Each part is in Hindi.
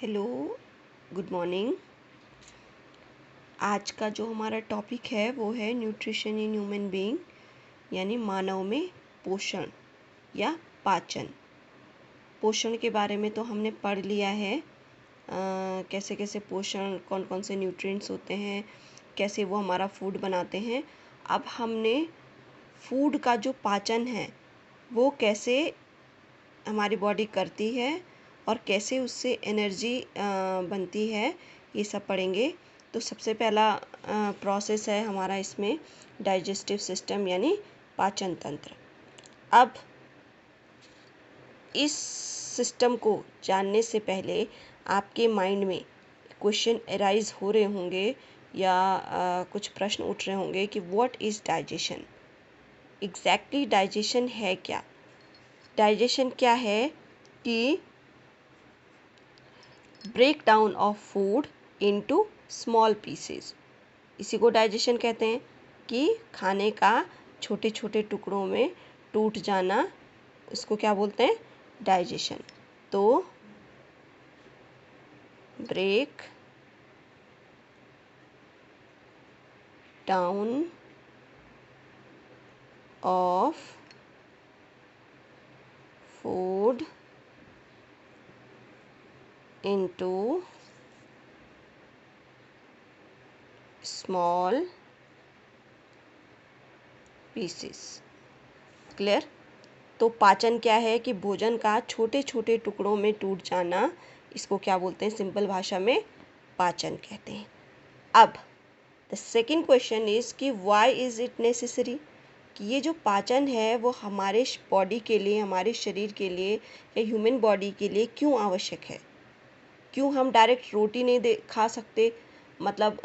Hello, good morning. आज का जो हमारा टॉपिक है वो है न्यूट्रिशन इन ह्यूमन बीइंग, यानी मानव में पोषण या पाचन। पोषण के बारे में तो हमने पढ़ लिया है, कैसे कैसे पोषण, कौन कौन से न्यूट्रिएंट्स होते हैं, कैसे वो हमारा फूड बनाते हैं। अब हमने फूड का जो पाचन है वो कैसे हमारी बॉडी करती है और कैसे उससे एनर्जी बनती है, ये सब पढ़ेंगे। तो सबसे पहला प्रोसेस है हमारा इसमें डाइजेस्टिव सिस्टम यानी पाचन तंत्र। अब इस सिस्टम को जानने से पहले आपके माइंड में क्वेश्चन अराइज हो रहे होंगे या कुछ प्रश्न उठ रहे होंगे कि what is digestion. Exactly digestion है क्या? डाइजेशन क्या है कि break down of food into small pieces. इसी को डाइजेशन कहते हैं कि खाने का छोटे छोटे टुकड़ों में टूट जाना, इसको क्या बोलते हैं? डाइजेशन। तो break down of food into small pieces. Clear? तो पाचन क्या है कि भोजन का छोटे छोटे टुकड़ों में टूट जाना, इसको क्या बोलते हैं? सिंपल भाषा में पाचन कहते हैं। अब द सेकेंड क्वेश्चन इज कि व्हाई इज इट नेसेसरी, कि ये जो पाचन है वो हमारे बॉडी के लिए, हमारे शरीर के लिए या ह्यूमन बॉडी के लिए क्यों आवश्यक है? क्यों हम डायरेक्ट रोटी नहीं दे खा सकते, मतलब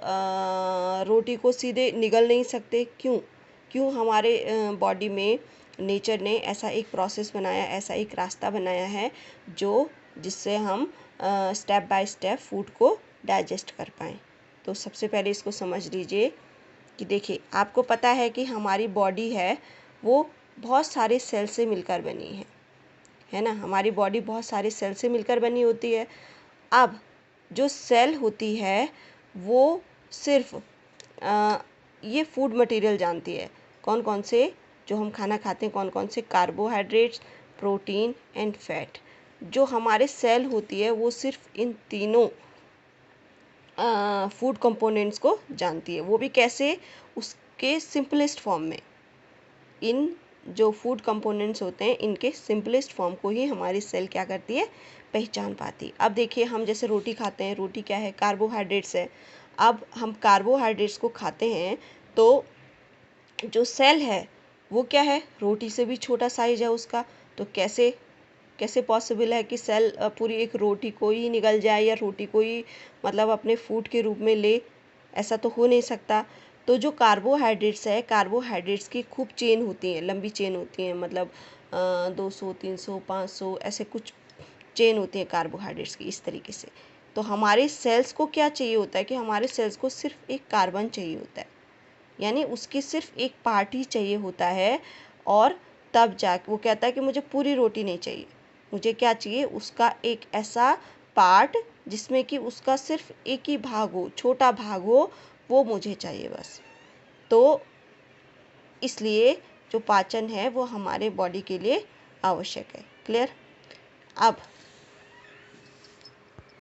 रोटी को सीधे निगल नहीं सकते? क्यों क्यों हमारे बॉडी में नेचर ने ऐसा एक प्रोसेस बनाया, ऐसा एक रास्ता बनाया है जो जिससे हम स्टेप बाय स्टेप फूड को डाइजेस्ट कर पाएँ। तो सबसे पहले इसको समझ लीजिए कि देखिए, आपको पता है कि हमारी बॉडी है वो बहुत सारे सेल से मिलकर बनी है ना? हमारी बॉडी बहुत सारे सेल से मिलकर बनी होती है। अब जो सेल होती है वो सिर्फ ये फूड मटेरियल जानती है। कौन कौन से जो हम खाना खाते हैं, कौन कौन से कार्बोहाइड्रेट्स, प्रोटीन एंड फैट। जो हमारे सेल होती है वो सिर्फ इन तीनों फूड कंपोनेंट्स को जानती है। वो भी कैसे? उसके सिंपलेस्ट फॉर्म में। इन जो फूड कंपोनेंट्स होते हैं इनके सिंपलेस्ट फॉर्म को ही हमारी सेल क्या करती है? पहचान पाती। अब देखिए, हम जैसे रोटी खाते हैं, रोटी क्या है? कार्बोहाइड्रेट्स है। अब हम कार्बोहाइड्रेट्स को खाते हैं तो जो सेल है वो क्या है? रोटी से भी छोटा साइज है उसका। तो कैसे कैसे पॉसिबल है कि सेल पूरी एक रोटी को ही निगल जाए या रोटी को ही मतलब अपने फूड के रूप में ले? ऐसा तो हो नहीं सकता। तो जो कार्बोहाइड्रेट्स है, कार्बोहाइड्रेट्स की खूब चेन होती हैं, लंबी चेन होती हैं, मतलब 200, 300, 500 ऐसे कुछ चेन होती है कार्बोहाइड्रेट्स की, इस तरीके से। तो हमारे सेल्स को क्या चाहिए होता है कि हमारे सेल्स को सिर्फ एक कार्बन चाहिए होता है, यानी उसकी सिर्फ एक पार्ट ही चाहिए होता है। और तब जाके वो कहता है कि मुझे पूरी रोटी नहीं चाहिए, मुझे क्या चाहिए? उसका एक ऐसा पार्ट जिसमें कि उसका सिर्फ एक ही भाग हो, छोटा भाग हो, वो मुझे चाहिए बस। तो इसलिए जो पाचन है वो हमारे बॉडी के लिए आवश्यक है। क्लियर? अब